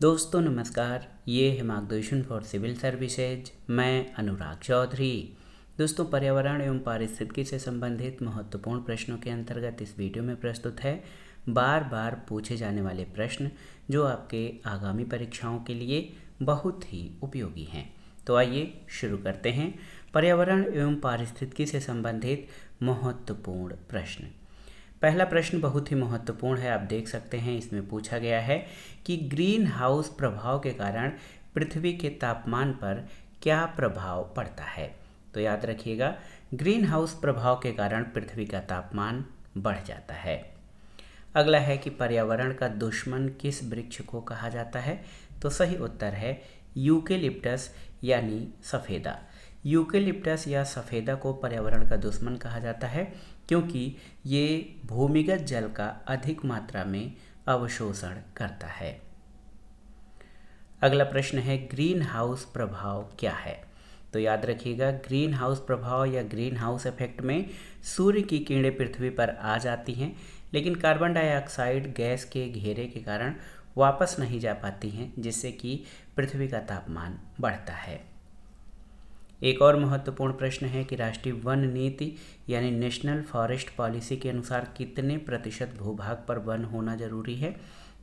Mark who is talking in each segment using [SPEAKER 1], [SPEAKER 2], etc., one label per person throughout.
[SPEAKER 1] दोस्तों नमस्कार, ये है मार्गदर्शन फॉर सिविल सर्विसेज। मैं अनुराग चौधरी। दोस्तों, पर्यावरण एवं पारिस्थितिकी से संबंधित महत्वपूर्ण प्रश्नों के अंतर्गत इस वीडियो में प्रस्तुत है बार बार पूछे जाने वाले प्रश्न जो आपके आगामी परीक्षाओं के लिए बहुत ही उपयोगी हैं। तो आइए शुरू करते हैं पर्यावरण एवं पारिस्थितिकी से संबंधित महत्वपूर्ण प्रश्न। पहला प्रश्न बहुत ही महत्वपूर्ण है। आप देख सकते हैं, इसमें पूछा गया है कि ग्रीन हाउस प्रभाव के कारण पृथ्वी के तापमान पर क्या प्रभाव पड़ता है। तो याद रखिएगा, ग्रीन हाउस प्रभाव के कारण पृथ्वी का तापमान बढ़ जाता है। अगला है कि पर्यावरण का दुश्मन किस वृक्ष को कहा जाता है। तो सही उत्तर है यूकेलिप्टस यानी सफ़ेदा। यूकेलिप्टस या सफ़ेदा को पर्यावरण का दुश्मन कहा जाता है क्योंकि ये भूमिगत जल का अधिक मात्रा में अवशोषण करता है। अगला प्रश्न है ग्रीन हाउस प्रभाव क्या है। तो याद रखिएगा, ग्रीन हाउस प्रभाव या ग्रीन हाउस इफेक्ट में सूर्य की किरणें पृथ्वी पर आ जाती हैं, लेकिन कार्बन डाइऑक्साइड गैस के घेरे के कारण वापस नहीं जा पाती हैं, जिससे कि पृथ्वी का तापमान बढ़ता है। एक और महत्वपूर्ण प्रश्न है कि राष्ट्रीय वन नीति यानी नेशनल फॉरेस्ट पॉलिसी के अनुसार कितने प्रतिशत भूभाग पर वन होना जरूरी है।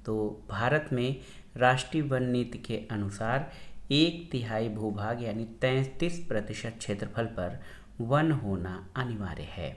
[SPEAKER 1] तो भारत में राष्ट्रीय वन नीति के अनुसार 1/3 भूभाग यानी 33% क्षेत्रफल पर वन होना अनिवार्य है।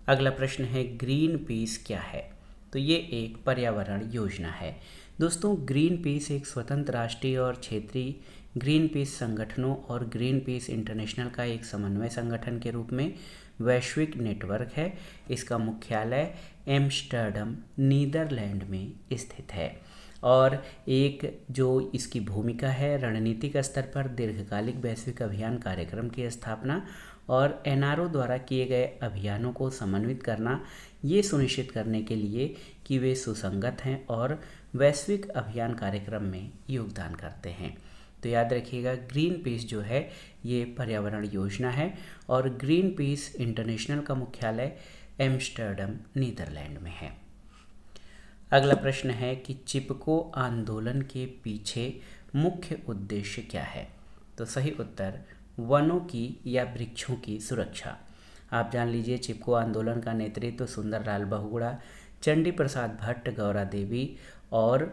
[SPEAKER 1] अगला प्रश्न है ग्रीन पीस क्या है। तो ये एक पर्यावरण योजना है। दोस्तों, ग्रीन पीस एक स्वतंत्र राष्ट्रीय और क्षेत्रीय ग्रीन पीस संगठनों और ग्रीन पीस इंटरनेशनल का एक समन्वय संगठन के रूप में वैश्विक नेटवर्क है। इसका मुख्यालय एम्स्टर्डम नीदरलैंड में स्थित है और एक जो इसकी भूमिका है, रणनीतिक स्तर पर दीर्घकालिक वैश्विक अभियान कार्यक्रम की स्थापना और एनआरओ द्वारा किए गए अभियानों को समन्वित करना, ये सुनिश्चित करने के लिए कि वे सुसंगत हैं और वैश्विक अभियान कार्यक्रम में योगदान करते हैं। तो याद रखिएगा, ग्रीन पीस जो है ये पर्यावरण योजना है और ग्रीन पीस इंटरनेशनल का मुख्यालय एम्स्टर्डम नीदरलैंड में है। अगला प्रश्न है कि चिपको आंदोलन के पीछे मुख्य उद्देश्य क्या है। तो सही उत्तर वनों की या वृक्षों की सुरक्षा। आप जान लीजिए, चिपको आंदोलन का नेतृत्व सुंदरलाल बहुगुणा, चंडी प्रसाद भट्ट, गौरा देवी और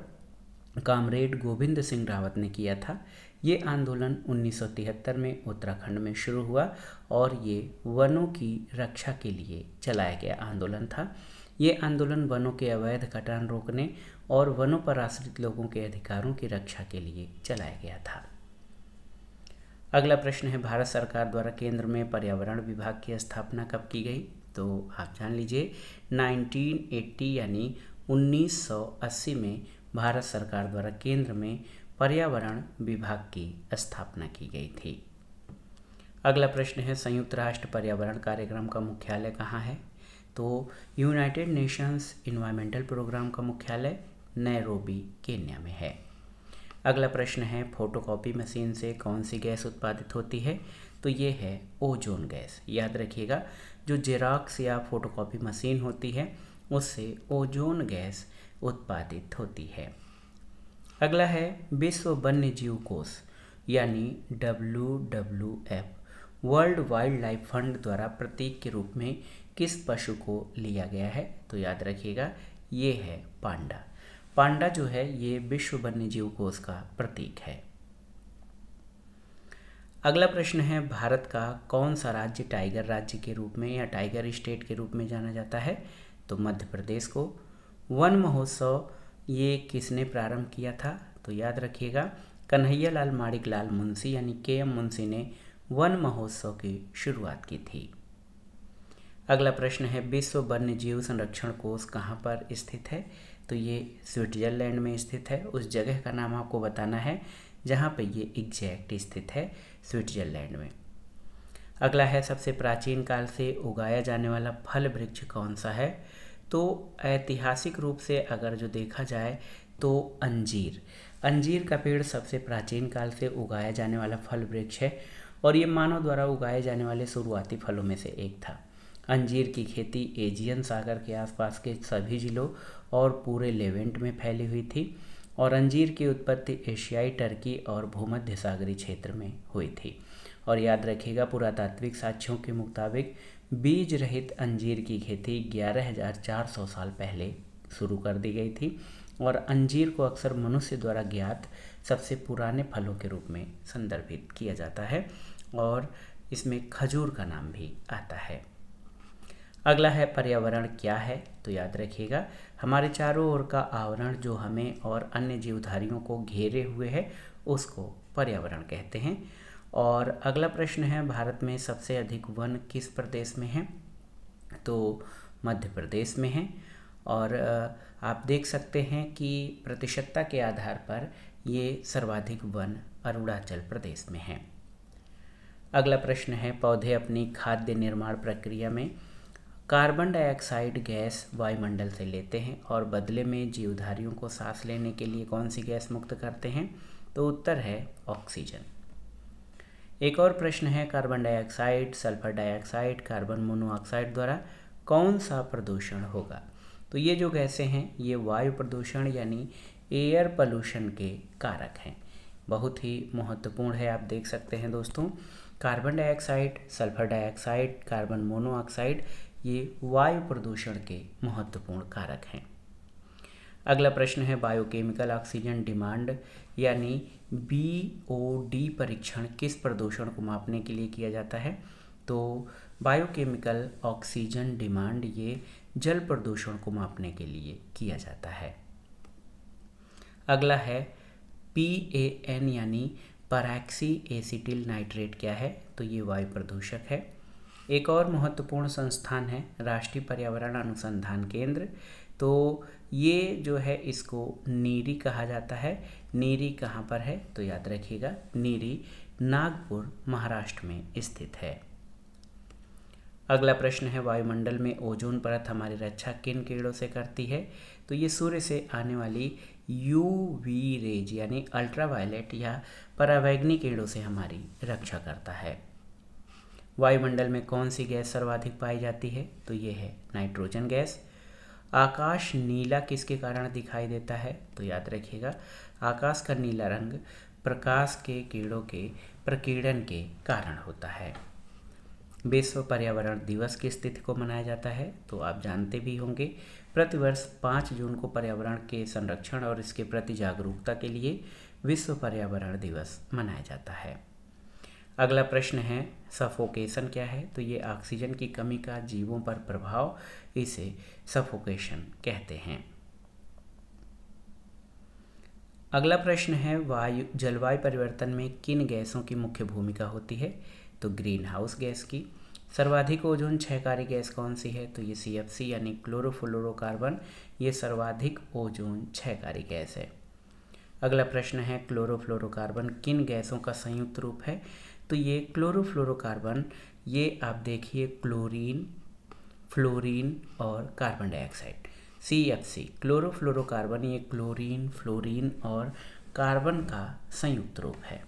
[SPEAKER 1] कामरेड गोविंद सिंह रावत ने किया था। ये आंदोलन 1973 में उत्तराखंड में शुरू हुआ और ये वनों की रक्षा के लिए चलाया गया आंदोलन था। ये आंदोलन वनों के अवैध कटान रोकने और वनों पर आश्रित लोगों के अधिकारों की रक्षा के लिए चलाया गया था। अगला प्रश्न है भारत सरकार द्वारा केंद्र में पर्यावरण विभाग की स्थापना कब की गई। तो आप जान लीजिए 1980 यानी 1980 में भारत सरकार द्वारा केंद्र में पर्यावरण विभाग की स्थापना की गई थी। अगला प्रश्न है संयुक्त राष्ट्र पर्यावरण कार्यक्रम का मुख्यालय कहाँ है। तो यूनाइटेड नेशंस इन्वायरमेंटल प्रोग्राम का मुख्यालय नैरोबी, केन्या में है। अगला प्रश्न है फोटोकॉपी मशीन से कौन सी गैस उत्पादित होती है। तो ये है ओजोन गैस। याद रखिएगा, जो जेरॉक्स या फोटोकॉपी मशीन होती है उससे ओजोन गैस उत्पादित होती है। अगला है विश्व वन्य जीव कोष यानी WWF, world wild life fund द्वारा प्रतीक के रूप में किस पशु को लिया गया है। तो याद रखिएगा, ये है पांडा। पांडा जो है ये विश्व वन्य जीव कोष का प्रतीक है। अगला प्रश्न है भारत का कौन सा राज्य टाइगर राज्य के रूप में या टाइगर स्टेट के रूप में जाना जाता है। तो मध्य प्रदेश को। वन महोत्सव ये किसने प्रारंभ किया था। तो याद रखिएगा, कन्हैया लाल माणिक लाल मुंशी यानी KM मुंशी ने वन महोत्सव की शुरुआत की थी। अगला प्रश्न है विश्व वन्य जीव संरक्षण कोष कहाँ पर स्थित है। तो ये स्विट्जरलैंड में स्थित है। उस जगह का नाम आपको बताना है जहाँ पे ये एग्जैक्ट स्थित है, स्विट्जरलैंड में। अगला है सबसे प्राचीन काल से उगाया जाने वाला फल वृक्ष कौन सा है। तो ऐतिहासिक रूप से अगर जो देखा जाए तो अंजीर का पेड़ सबसे प्राचीन काल से उगाया जाने वाला फल वृक्ष है और ये मानव द्वारा उगाए जाने वाले शुरुआती फलों में से एक था। अंजीर की खेती एजियन सागर के आसपास के सभी जिलों और पूरे लेवेंट में फैली हुई थी और अंजीर की उत्पत्ति एशियाई टर्की और भूमध्य सागरीय क्षेत्र में हुई थी। और याद रखिएगा, पुरातात्विक साक्ष्यों के मुताबिक बीज रहित अंजीर की खेती 11,400 साल पहले शुरू कर दी गई थी। और अंजीर को अक्सर मनुष्य द्वारा ज्ञात सबसे पुराने फलों के रूप में संदर्भित किया जाता है और इसमें खजूर का नाम भी आता है। अगला है पर्यावरण क्या है। तो याद रखिएगा, हमारे चारों ओर का आवरण जो हमें और अन्य जीवधारियों को घेरे हुए है उसको पर्यावरण कहते हैं। और अगला प्रश्न है, भारत में सबसे अधिक वन किस प्रदेश में है। तो मध्य प्रदेश में है। और आप देख सकते हैं कि प्रतिशतता के आधार पर ये सर्वाधिक वन अरुणाचल प्रदेश में है। अगला प्रश्न है, पौधे अपनी खाद्य निर्माण प्रक्रिया में कार्बन डाइऑक्साइड गैस वायुमंडल से लेते हैं और बदले में जीवधारियों को सांस लेने के लिए कौन सी गैस मुक्त करते हैं। तो उत्तर है ऑक्सीजन। एक और प्रश्न है, carbon dioxide, sulphur dioxide, carbon monoxide द्वारा कौन सा प्रदूषण होगा। तो ये जो गैसें हैं ये वायु प्रदूषण यानी एयर पोल्यूशन के कारक हैं। बहुत ही महत्वपूर्ण है। आप देख सकते हैं दोस्तों, carbon dioxide, sulphur dioxide, carbon monoxide ये वायु प्रदूषण के महत्वपूर्ण कारक हैं। अगला प्रश्न है, बायोकेमिकल ऑक्सीजन डिमांड यानी BOD परीक्षण किस प्रदूषण को मापने के लिए किया जाता है। तो बायोकेमिकल ऑक्सीजन डिमांड ये जल प्रदूषण को मापने के लिए किया जाता है। अगला है PAN यानी परऑक्सी एसिटिल नाइट्रेट क्या है। तो ये वायु प्रदूषक है। एक और महत्वपूर्ण संस्थान है राष्ट्रीय पर्यावरण अनुसंधान केंद्र। तो ये जो है इसको नीरी कहा जाता है। नीरी कहाँ पर है। तो याद रखिएगा, नीरी नागपुर महाराष्ट्र में स्थित है। अगला प्रश्न है, वायुमंडल में ओजोन परत हमारी रक्षा किन किरणों से करती है। तो ये सूर्य से आने वाली UV रेज यानी अल्ट्रावायलेट या परावैंगनी किरणों से हमारी रक्षा करता है। वायुमंडल में कौन सी गैस सर्वाधिक पाई जाती है। तो ये है नाइट्रोजन गैस। आकाश नीला किसके कारण दिखाई देता है। तो याद रखिएगा, आकाश का नीला रंग प्रकाश के किरणों के प्रकीर्णन के कारण होता है। विश्व पर्यावरण दिवस किस तिथि को मनाया जाता है। तो आप जानते भी होंगे, प्रतिवर्ष 5 जून को पर्यावरण के संरक्षण और इसके प्रति जागरूकता के लिए विश्व पर्यावरण दिवस मनाया जाता है। अगला प्रश्न है, सफोकेशन क्या है। तो ये ऑक्सीजन की कमी का जीवों पर प्रभाव, इसे सफोकेशन कहते हैं। अगला प्रश्न है, जलवायु परिवर्तन में किन गैसों की मुख्य भूमिका होती है। तो ग्रीन हाउस गैस की। सर्वाधिक ओजोन क्षयकारी गैस कौन सी है। तो ये CFC यानी क्लोरोफ्लोरोकार्बन, ये सर्वाधिक ओजोन क्षयकारी गैस है। अगला प्रश्न है, क्लोरोफ्लोरोकार्बन किन गैसों का संयुक्त रूप है। तो ये क्लोरोफ्लोरोकार्बन ये आप देखिए क्लोरीन, फ्लोरीन और कार्बन डाइऑक्साइड। CFC क्लोरोफ्लोरोकार्बन ये क्लोरीन, फ्लोरीन और कार्बन का संयुक्त रूप है।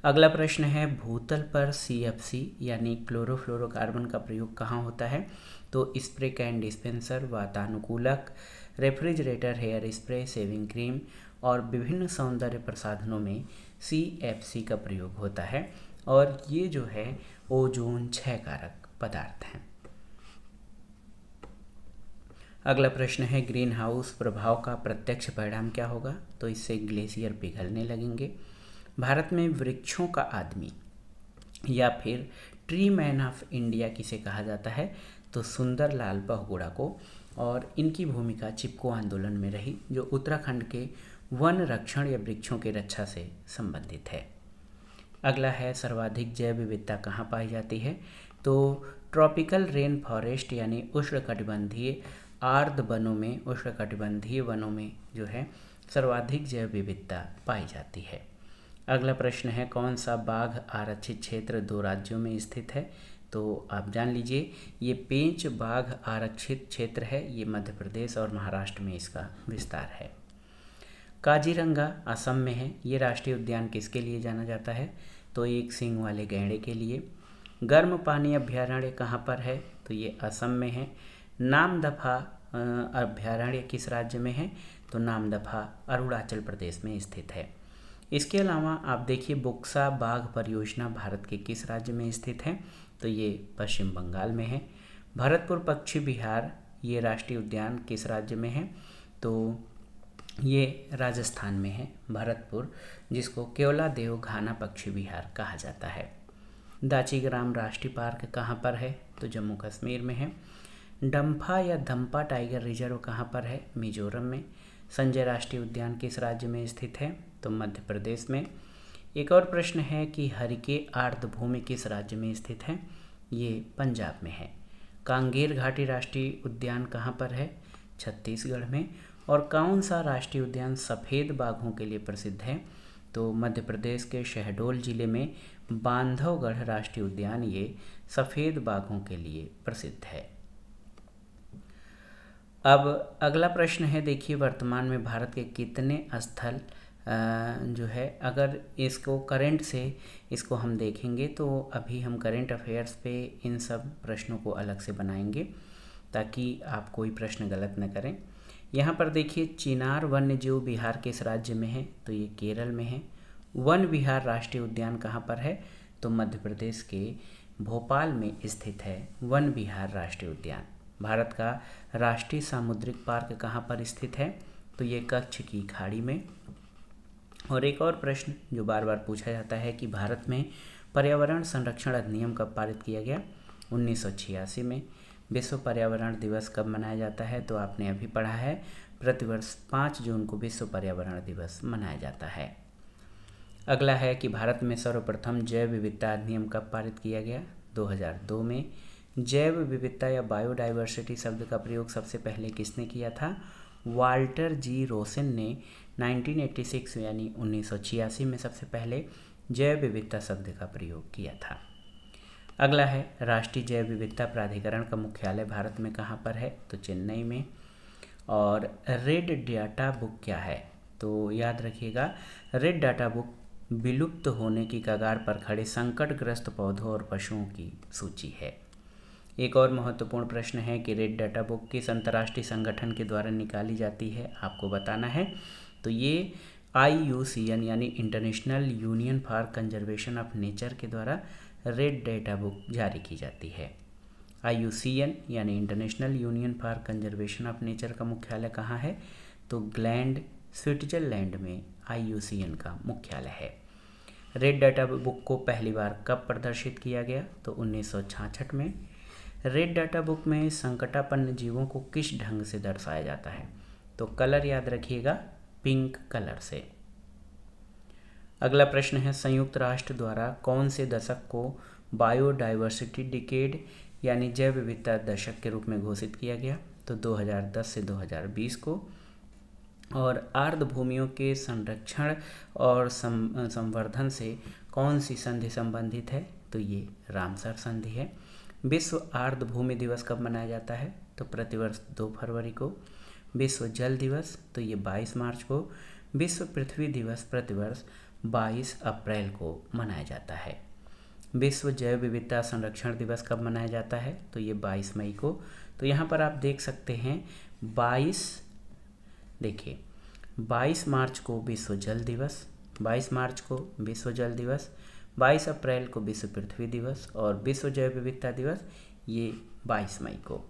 [SPEAKER 1] अगला प्रश्न है, भूतल पर CFC यानी क्लोरोफ्लोरोकार्बन का प्रयोग कहाँ होता है। तो स्प्रे कैन डिस्पेंसर, वातानुकूलक, refrigerator, hair spray, shaving cream और विभिन्न सौंदर्य प्रसाधनों में CFC का प्रयोग होता है। और ये जो है ओजोन क्षयकारक पदार्थ हैं। अगला प्रश्न है, ग्रीन हाउस प्रभाव का प्रत्यक्ष परिणाम क्या होगा। तो इससे ग्लेशियर पिघलने लगेंगे। भारत में वृक्षों का आदमी या फिर ट्री मैन ऑफ इंडिया किसे कहा जाता है। तो सुंदरलाल बहुगुणा को। और इनकी भूमिका चिपको आंदोलन में रही, जो उत्तराखंड के वन रक्षण या वृक्षों की रक्षा से संबंधित है। अगला है, सर्वाधिक जैव विविधता कहाँ पाई जाती है। तो ट्रॉपिकल रेन फॉरेस्ट यानी उष्णकटिबंधीय आर्द्र वनों में, उष्णकटिबंधीय वनों में जो है सर्वाधिक जैव विविधता पाई जाती है। अगला प्रश्न है, कौन सा बाघ आरक्षित क्षेत्र 2 राज्यों में स्थित है। तो आप जान लीजिए, ये पेंच बाघ आरक्षित क्षेत्र है, ये मध्य प्रदेश और महाराष्ट्र में इसका विस्तार है। काजीरंगा असम में है। ये राष्ट्रीय उद्यान किसके लिए जाना जाता है। तो एक सींग वाले गैंडे के लिए। गर्म पानी अभ्यारण्य कहाँ पर है। तो ये असम में है। नामदफा अभ्यारण्य किस राज्य में है? तो नामदफा अरुणाचल प्रदेश में स्थित है। इसके अलावा आप देखिए बुक्सा बाघ परियोजना भारत के किस राज्य में स्थित है? तो ये पश्चिम बंगाल में है। भरतपुर पक्षी विहार ये राष्ट्रीय उद्यान किस राज्य में है? तो ये राजस्थान में है भरतपुर, जिसको केवलादेव घाना पक्षी विहार कहा जाता है। दाचीग्राम राष्ट्रीय पार्क कहाँ पर है? तो जम्मू कश्मीर में है। डम्फा या धम्पा टाइगर रिजर्व कहाँ पर है? मिजोरम में। संजय राष्ट्रीय उद्यान किस राज्य में स्थित है? तो मध्य प्रदेश में। एक और प्रश्न है कि हरिके आर्द्रभूमि किस राज्य में स्थित है? ये पंजाब में है। कांगेर घाटी राष्ट्रीय उद्यान कहाँ पर है? छत्तीसगढ़ में। और कौन सा राष्ट्रीय उद्यान सफ़ेद बाघों के लिए प्रसिद्ध है? तो मध्य प्रदेश के शहडोल जिले में बांधवगढ़ राष्ट्रीय उद्यान ये सफ़ेद बाघों के लिए प्रसिद्ध है। अब अगला प्रश्न है, देखिए वर्तमान में भारत के कितने स्थल जो है, अगर इसको करंट से इसको हम देखेंगे तो अभी हम करंट अफेयर्स पे इन सब प्रश्नों को अलग से बनाएंगे ताकि आप कोई प्रश्न गलत न करें। यहाँ पर देखिए चिनार वन्य जीव विहार किस राज्य में है? तो ये केरल में है। वन विहार राष्ट्रीय उद्यान कहाँ पर है? तो मध्य प्रदेश के भोपाल में स्थित है वन विहार राष्ट्रीय उद्यान। भारत का राष्ट्रीय सामुद्रिक पार्क कहाँ पर स्थित है? तो ये कच्छ की खाड़ी में। और एक और प्रश्न जो बार बार पूछा जाता है कि भारत में पर्यावरण संरक्षण अधिनियम कब पारित किया गया? 1986 में। विश्व पर्यावरण दिवस कब मनाया जाता है? तो आपने अभी पढ़ा है, प्रतिवर्ष 5 जून को विश्व पर्यावरण दिवस मनाया जाता है। अगला है कि भारत में सर्वप्रथम जैव विविधता अधिनियम कब पारित किया गया? 2002 में। जैव विविधता या बायोडाइवर्सिटी शब्द का प्रयोग सबसे पहले किसने किया था? वाल्टर जी रोसेन ने 1986 यानी 1986 में सबसे पहले जैव विविधता शब्द का प्रयोग किया था। अगला है राष्ट्रीय जैव विविधता प्राधिकरण का मुख्यालय भारत में कहाँ पर है? तो चेन्नई में। और रेड डाटा बुक क्या है? तो याद रखिएगा, रेड डाटा बुक विलुप्त होने की कगार पर खड़े संकटग्रस्त पौधों और पशुओं की सूची है। एक और महत्वपूर्ण प्रश्न है कि रेड डाटा बुक किस अंतर्राष्ट्रीय संगठन के द्वारा निकाली जाती है? आपको बताना है। तो ये IUCN यानी international union for conservation of nature के द्वारा रेड डाटा बुक जारी की जाती है। IUCN यानी international union for conservation of nature का मुख्यालय कहाँ है? तो ग्लैंड स्विट्जरलैंड में IUCN का मुख्यालय है। रेड डाटा बुक को पहली बार कब प्रदर्शित किया गया? तो 1966 में। रेड डाटा बुक में संकटापन्न जीवों को किस ढंग से दर्शाया जाता है? तो कलर याद रखिएगा, पिंक कलर से। अगला प्रश्न है संयुक्त राष्ट्र द्वारा कौन से दशक को बायोडाइवर्सिटी डिकेड यानी जैव विविधता दशक के रूप में घोषित किया गया? तो 2010 से 2020 को। और आर्द्रभूमियों के संरक्षण और संवर्धन से कौन सी संधि संबंधित है? तो ये रामसर संधि है। विश्व आर्द्रभूमि दिवस कब मनाया जाता है? तो प्रतिवर्ष 2 फरवरी को। विश्व जल दिवस तो ये 22 मार्च को। विश्व पृथ्वी दिवस प्रतिवर्ष 22 अप्रैल को मनाया जाता है। विश्व जैव विविधता संरक्षण दिवस कब मनाया जाता है? तो ये 22 मई को। तो यहाँ पर आप देख सकते हैं 22 मार्च को विश्व जल दिवस, 22 मार्च को विश्व जल दिवस, 22 अप्रैल को विश्व पृथ्वी दिवस और विश्व जैव विविधता दिवस ये 22 मई को।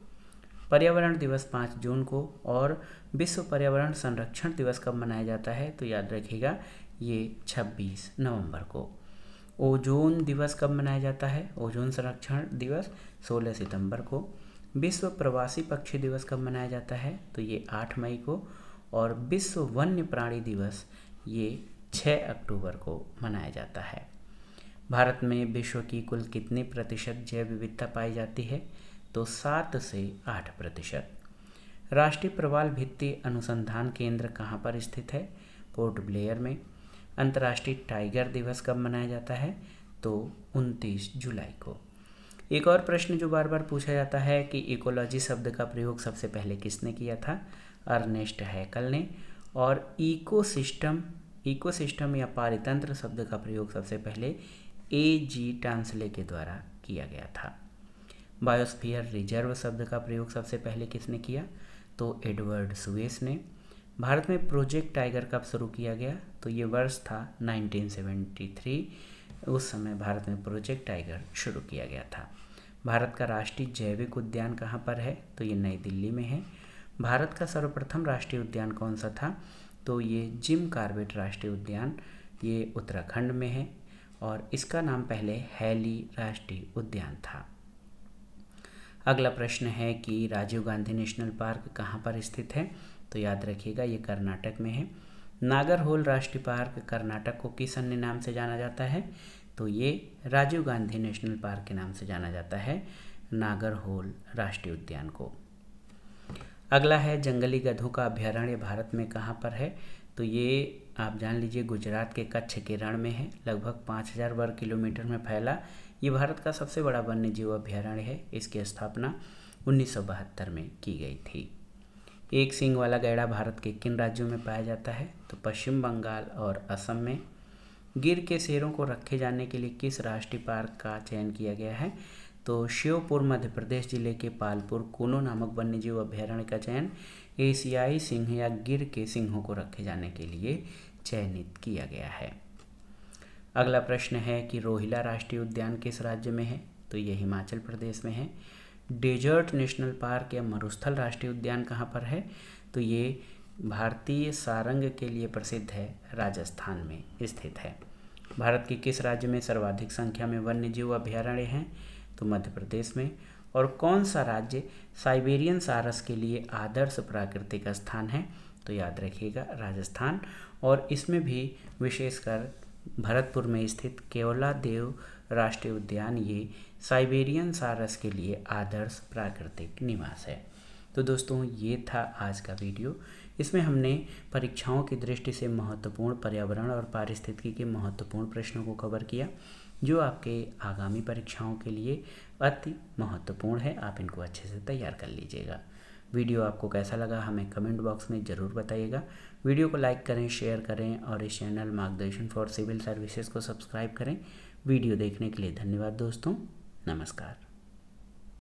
[SPEAKER 1] पर्यावरण दिवस 5 जून को। और विश्व पर्यावरण संरक्षण दिवस कब मनाया जाता है? तो याद रखिएगा ये 26 नवंबर को। ओजोन दिवस कब मनाया जाता है? ओजोन संरक्षण दिवस 16 सितंबर को। विश्व प्रवासी पक्षी दिवस कब मनाया जाता है? तो ये 8 मई को। और विश्व वन्य प्राणी दिवस ये 6 अक्टूबर को मनाया जाता है। भारत में विश्व की कुल कितने प्रतिशत जैव विविधता पाई जाती है? तो 7 से 8%। राष्ट्रीय प्रवाल भित्ति अनुसंधान केंद्र कहाँ पर स्थित है? पोर्ट ब्लेयर में। अंतर्राष्ट्रीय टाइगर दिवस कब मनाया जाता है? तो 29 जुलाई को। एक और प्रश्न जो बार बार पूछा जाता है कि इकोलॉजी शब्द का प्रयोग सबसे पहले किसने किया था? अर्नेस्ट हैकल ने। और इकोसिस्टम या पारितंत्र शब्द का प्रयोग सबसे पहले A.G. टांसले के द्वारा किया गया था। बायोस्फीयर रिजर्व शब्द का प्रयोग सबसे पहले किसने किया? तो एडवर्ड सुएस ने। भारत में प्रोजेक्ट टाइगर कब शुरू किया गया? तो ये वर्ष था 1973। उस समय भारत में प्रोजेक्ट टाइगर शुरू किया गया था। भारत का राष्ट्रीय जैविक उद्यान कहाँ पर है? तो ये नई दिल्ली में है। भारत का सर्वप्रथम राष्ट्रीय उद्यान कौन सा था? तो ये जिम कॉर्बेट राष्ट्रीय उद्यान, ये उत्तराखंड में है और इसका नाम पहले हैली राष्ट्रीय उद्यान था। अगला प्रश्न है कि राजीव गांधी नेशनल पार्क कहाँ पर स्थित है? तो याद रखिएगा ये कर्नाटक में है। नागरहोल राष्ट्रीय पार्क कर्नाटक को किस अन्य नाम से जाना जाता है? तो ये राजीव गांधी नेशनल पार्क के नाम से जाना जाता है, नागरहोल राष्ट्रीय उद्यान को। अगला है जंगली गधों का अभ्यारण्य भारत में कहाँ पर है? तो ये आप जान लीजिए गुजरात के कच्छ के रण में है, लगभग 5000 वर्ग किलोमीटर में फैला ये भारत का सबसे बड़ा वन्य जीव अभ्यारण्य है। इसकी स्थापना 1972 में की गई थी। एक सींग वाला गैंडा भारत के किन राज्यों में पाया जाता है? तो पश्चिम बंगाल और असम में। गिर के शेरों को रखे जाने के लिए किस राष्ट्रीय पार्क का चयन किया गया है? तो श्योपुर मध्य प्रदेश जिले के पालपुर कूनो नामक वन्यजीव अभ्यारण्य का चयन एशियाई सिंह या गिर के सिंहों को रखे जाने के लिए चयनित किया गया है। अगला प्रश्न है कि रोहिला राष्ट्रीय उद्यान किस राज्य में है? तो ये हिमाचल प्रदेश में है। डेजर्ट नेशनल पार्क या मरुस्थल राष्ट्रीय उद्यान कहाँ पर है? तो ये भारतीय सारंग के लिए प्रसिद्ध है, राजस्थान में स्थित है। भारत के किस राज्य में सर्वाधिक संख्या में वन्यजीव अभ्यारण्य हैं? तो मध्य प्रदेश में। और कौन सा राज्य साइबेरियन सारस के लिए आदर्श प्राकृतिक स्थान है? तो याद रखिएगा राजस्थान। और इसमें भी विशेषकर भरतपुर में स्थित केवलादेव राष्ट्रीय उद्यान ये साइबेरियन सारस के लिए आदर्श प्राकृतिक निवास है। तो दोस्तों ये था आज का वीडियो। इसमें हमने परीक्षाओं की दृष्टि से महत्वपूर्ण पर्यावरण और पारिस्थितिकी के महत्वपूर्ण प्रश्नों को कवर किया, जो आपके आगामी परीक्षाओं के लिए अति महत्वपूर्ण है। आप इनको अच्छे से तैयार कर लीजिएगा। वीडियो आपको कैसा लगा हमें कमेंट बॉक्स में ज़रूर बताइएगा। वीडियो को लाइक करें, शेयर करें और इस चैनल मार्गदर्शन फॉर सिविल सर्विसेज को सब्सक्राइब करें। वीडियो देखने के लिए धन्यवाद दोस्तों। नमस्कार।